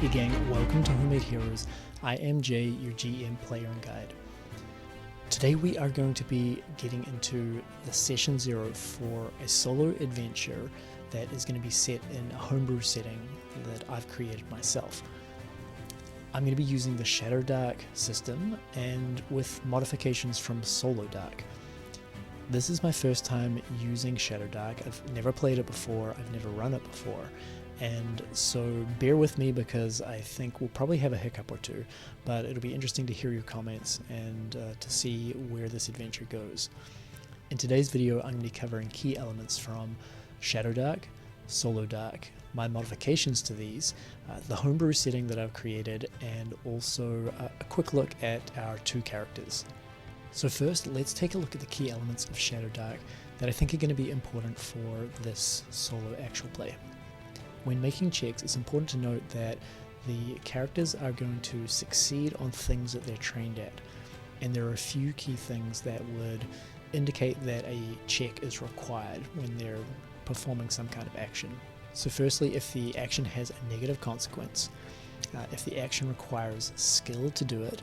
Hey gang, welcome to Homemade Heroes. I am Jay, your GM player and guide. Today we are going to be getting into the session 0 for a solo adventure that is going to be set in a homebrew setting that I've created myself. I'm going to be using the Shadowdark system and with modifications from Solodark. This is my first time using Shadowdark. I've never played it before, I've never run it before, and so bear with me because I think we'll probably have a hiccup or two, but it'll be interesting to hear your comments and to see where this adventure goes. In today's video I'm going to be covering key elements from Shadowdark, Solodark, my modifications to these, the homebrew setting that I've created, and also a quick look at our two characters. So first, let's take a look at the key elements of Shadowdark that I think are going to be important for this solo actual play. When making checks, it's important to note that the characters are going to succeed on things that they're trained at, and there are a few key things that would indicate that a check is required when they're performing some kind of action. So firstly, if the action has a negative consequence, if the action requires skill to do it,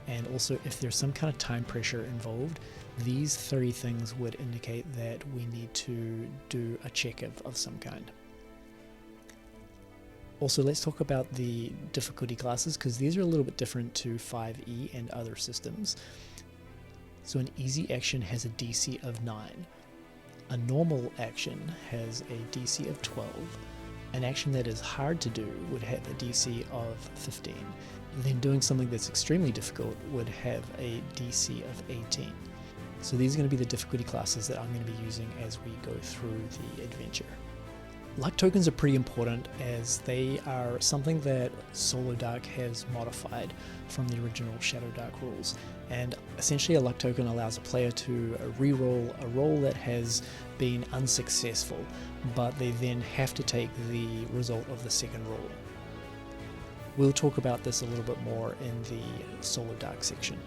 and also if there's some kind of time pressure involved, these three things would indicate that we need to do a check of some kind. Also, let's talk about the difficulty classes, because these are a little bit different to 5e and other systems. So an easy action has a DC of 9. A normal action has a DC of 12. An action that is hard to do would have a DC of 15. Then doing something that's extremely difficult would have a DC of 18. So these are going to be the difficulty classes that I'm going to be using as we go through the adventure. Luck tokens are pretty important as they are something that Solodark has modified from the original Shadowdark rules, and essentially a luck token allows a player to re-roll a roll that has been unsuccessful, but they then have to take the result of the second roll. We'll talk about this a little bit more in the Solodark section.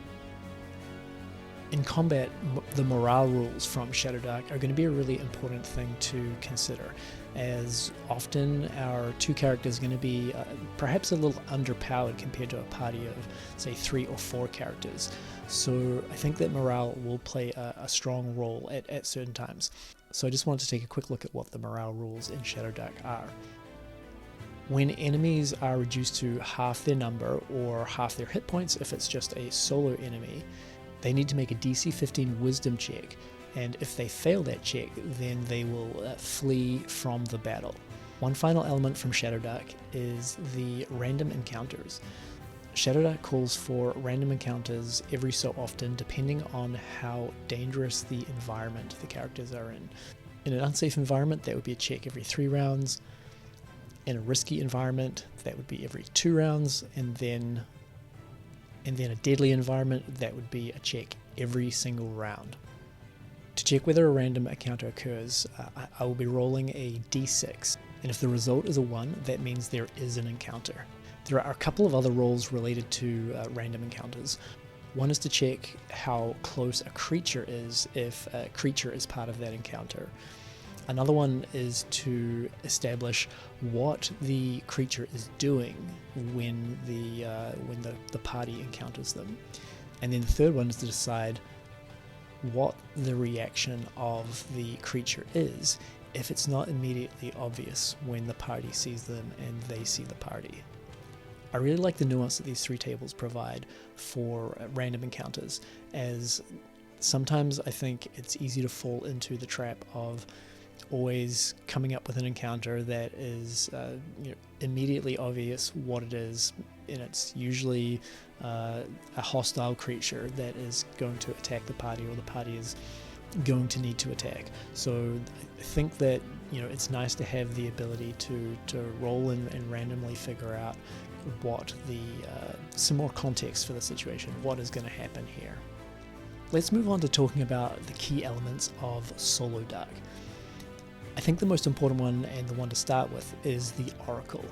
In combat, the morale rules from Shadowdark are going to be a really important thing to consider, as often our two characters are going to be perhaps a little underpowered compared to a party of, say, 3 or 4 characters. So I think that morale will play a strong role at certain times. So I just wanted to take a quick look at what the morale rules in Shadowdark are. When enemies are reduced to half their number or half their hit points, if it's just a solo enemy, they need to make a DC 15 wisdom check, and if they fail that check, then they will flee from the battle. One final element from Shadowdark is the random encounters. Shadowdark calls for random encounters every so often depending on how dangerous the environment the characters are in. In an unsafe environment, that would be a check every 3 rounds. In a risky environment, that would be every 2 rounds, and then a deadly environment, that would be a check every single round. To check whether a random encounter occurs, I will be rolling a d6, and if the result is a 1, that means there is an encounter. There are a couple of other rolls related to random encounters. One is to check how close a creature is if a creature is part of that encounter. Another one is to establish what the creature is doing when the party encounters them. And then the third one is to decide what the reaction of the creature is if it's not immediately obvious when the party sees them and they see the party. I really like the nuance that these 3 tables provide for random encounters, as sometimes I think it's easy to fall into the trap of always coming up with an encounter that is immediately obvious what it is, and it's usually a hostile creature that is going to attack the party, or the party is going to need to attack. So I think that it's nice to have the ability to roll and randomly figure out what some more context for the situation, what is going to happen here. Let's move on to talking about the key elements of Solodark. I think the most important one, and the one to start with, is the Oracle.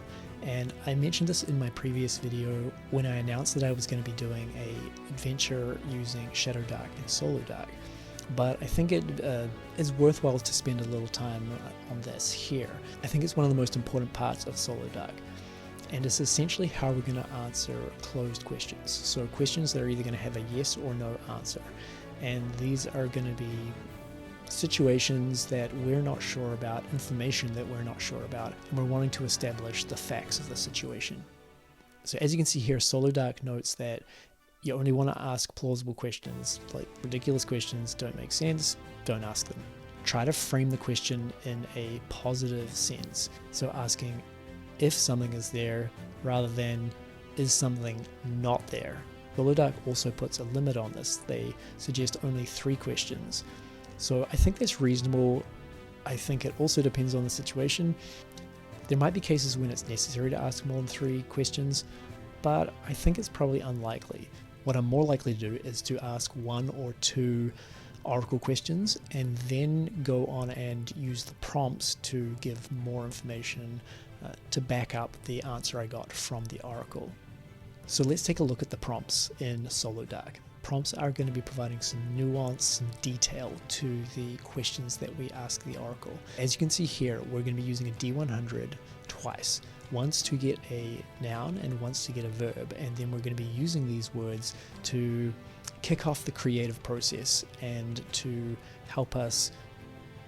And I mentioned this in my previous video when I announced that I was going to be doing an adventure using Shadowdark and Solodark. But I think it is worthwhile to spend a little time on this here. I think it's one of the most important parts of Solodark. and it's essentially how we're going to answer closed questions. So questions that are either going to have a yes or no answer, and these are going to be situations that we're not sure about, information that we're not sure about, and we're wanting to establish the facts of the situation. So as you can see here, Solodark notes that you only want to ask plausible questions. Like ridiculous questions don't make sense, don't ask them. Try to frame the question in a positive sense. So asking if something is there rather than is something not there. Solodark also puts a limit on this. They suggest only 3 questions. So I think that's reasonable. I think it also depends on the situation. There might be cases when it's necessary to ask more than 3 questions, but I think it's probably unlikely. What I'm more likely to do is to ask 1 or 2 oracle questions and then go on and use the prompts to give more information to back up the answer I got from the oracle. So let's take a look at the prompts in Solodark. Prompts are going to be providing some nuance, some detail to the questions that we ask the oracle. As you can see here, we're going to be using a D100 twice, once to get a noun and once to get a verb, and then we're going to be using these words to kick off the creative process and to help us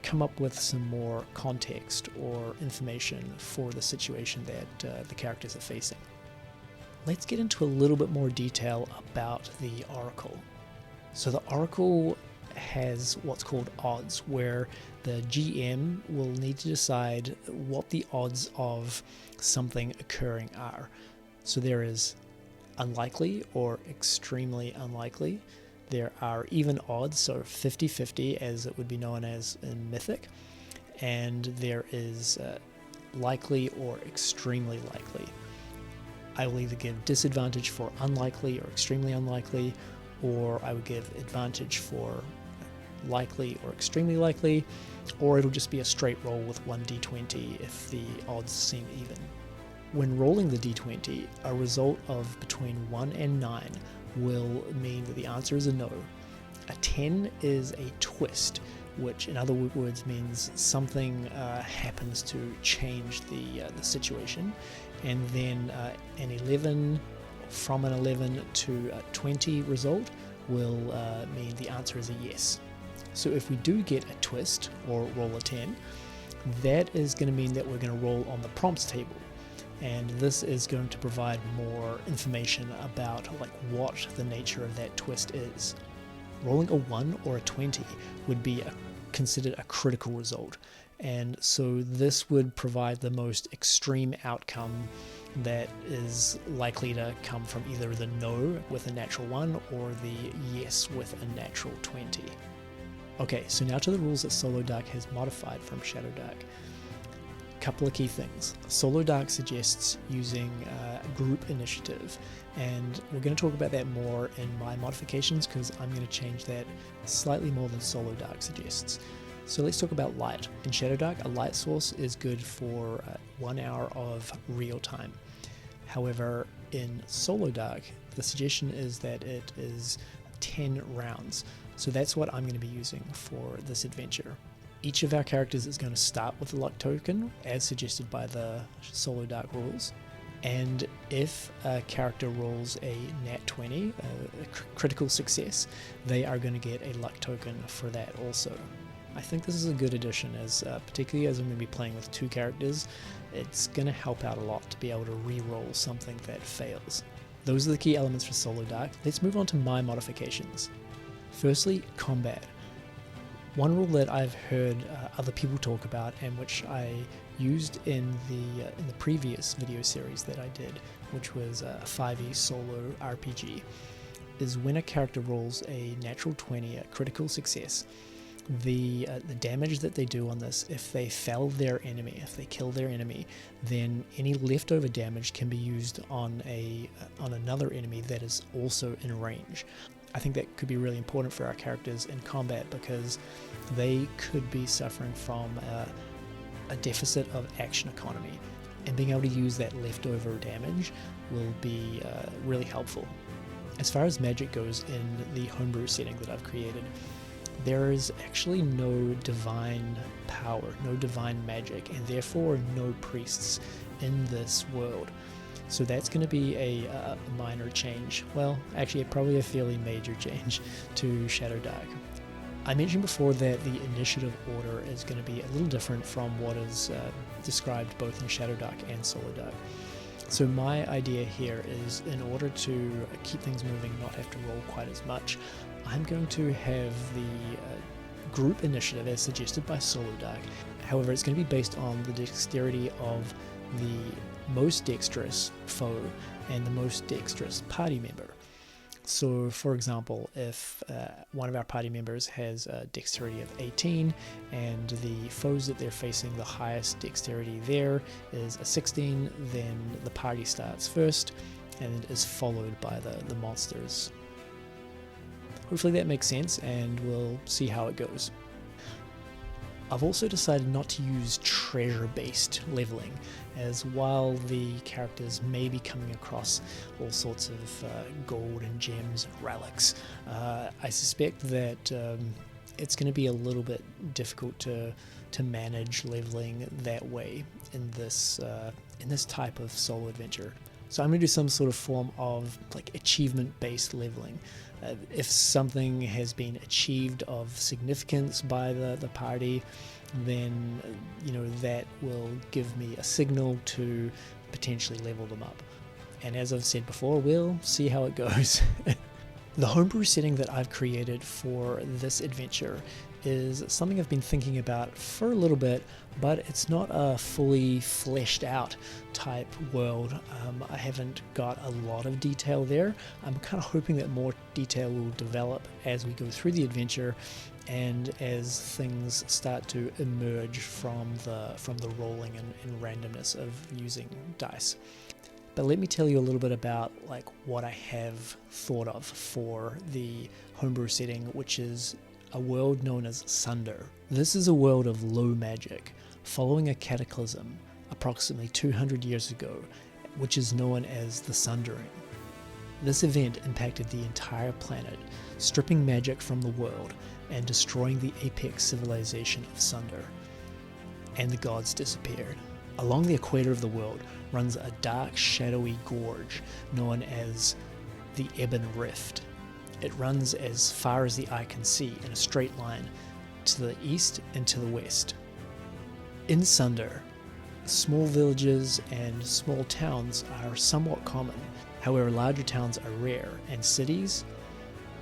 come up with some more context or information for the situation that the characters are facing. Let's get into a little bit more detail about the oracle. So the oracle has what's called odds, where the GM will need to decide what the odds of something occurring are. So there is unlikely or extremely unlikely. There are even odds, so 50-50 as it would be known as in Mythic, and there is likely or extremely likely. I will either give disadvantage for unlikely or extremely unlikely, or I would give advantage for likely or extremely likely, or it'll just be a straight roll with 1d20 if the odds seem even. When rolling the d20, a result of between 1 and 9 will mean that the answer is a no. A 10 is a twist, which in other words means something happens to change the situation, and then an 11, from an 11 to a 20 result will mean the answer is a yes. So if we do get a twist or roll a 10, that is going to mean that we're going to roll on the prompts table, and this is going to provide more information about like what the nature of that twist is. Rolling a 1 or a 20 would be considered a critical result, and so this would provide the most extreme outcome that is likely to come from either the no with a natural 1 or the yes with a natural 20. Okay, so now to the rules that Solodark has modified from Shadowdark. Couple of key things. Solodark suggests using group initiative, and we're going to talk about that more in my modifications because I'm going to change that slightly more than Solodark suggests. So let's talk about light. In Shadowdark, a light source is good for 1 hour of real time. However, in Solodark, the suggestion is that it is 10 rounds. So that's what I'm going to be using for this adventure. Each of our characters is going to start with a luck token, as suggested by the Solodark rules. And if a character rolls a nat 20, a critical success, they are going to get a luck token for that also. I think this is a good addition, as particularly as I'm going to be playing with 2 characters, it's going to help out a lot to be able to re-roll something that fails. Those are the key elements for Solodark. Let's move on to my modifications. Firstly, combat. One rule that I've heard other people talk about, and which I used in the previous video series that I did, which was a 5e solo RPG, is when a character rolls a natural 20, a critical success, the damage that they do on this, if they fell their enemy, if they kill their enemy, then any leftover damage can be used on another enemy that is also in range. I think that could be really important for our characters in combat because they could be suffering from a deficit of action economy, and being able to use that leftover damage will be really helpful. As far as magic goes in the homebrew setting that I've created, there is actually no divine power, no divine magic, and therefore no priests in this world. So that's going to be a minor change. Well, actually probably a fairly major change to Shadowdark. I mentioned before that the initiative order is going to be a little different from what is described both in Shadowdark and Solodark. So my idea here is, in order to keep things moving, not have to roll quite as much, I'm going to have the group initiative as suggested by Solodark. However, it's going to be based on the dexterity of the most dexterous foe and the most dexterous party member. So, for example, if one of our party members has a dexterity of 18 and the foes that they're facing, the highest dexterity there is a 16, then the party starts first and is followed by the monsters. Hopefully that makes sense, and we'll see how it goes. I've also decided not to use treasure-based leveling, as while the characters may be coming across all sorts of gold and gems and relics, I suspect that it's going to be a little bit difficult to manage leveling that way in this type of solo adventure. So I'm going to do some sort of form of like achievement-based leveling. If something has been achieved of significance by the party, then that will give me a signal to potentially level them up. And as I've said before, we'll see how it goes. The homebrew setting that I've created for this adventure is something I've been thinking about for a little bit, but it's not a fully fleshed out type world. I haven't got a lot of detail there. I'm kind of hoping that more detail will develop as we go through the adventure and as things start to emerge from the rolling and randomness of using dice. But let me tell you a little bit about like what I have thought of for the homebrew setting, which is a world known as Sunder. This is a world of low magic, following a cataclysm approximately 200 years ago, which is known as the Sundering. This event impacted the entire planet, stripping magic from the world and destroying the apex civilization of Sunder. And the gods disappeared. Along the equator of the world runs a dark, shadowy gorge known as the Ebon Rift. It runs as far as the eye can see in a straight line to the east and to the west. In Sunder, small villages and small towns are somewhat common. However, larger towns are rare and cities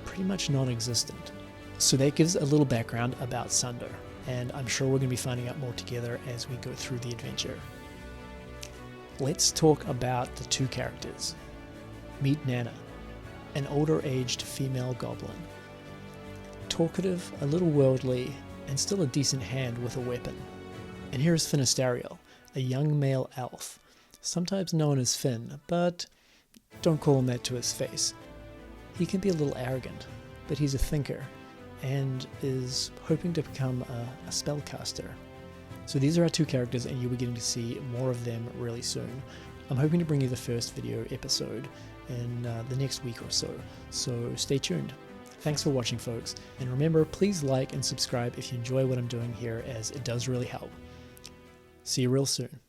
pretty much non-existent. So that gives a little background about Sunder, and I'm sure we're going to be finding out more together as we go through the adventure. Let's talk about the two characters. Meet Nana, an older-aged female goblin. Talkative, a little worldly, and still a decent hand with a weapon. And here is Finistariel, a young male elf, sometimes known as Finn, but don't call him that to his face. He can be a little arrogant, but he's a thinker, and is hoping to become a spellcaster. So these are our two characters, and you'll be getting to see more of them really soon. I'm hoping to bring you the first video episode in the next week or so stay tuned. Thanks for watching, folks, and remember, please like and subscribe if you enjoy what I'm doing here, as it does really help. See you real soon.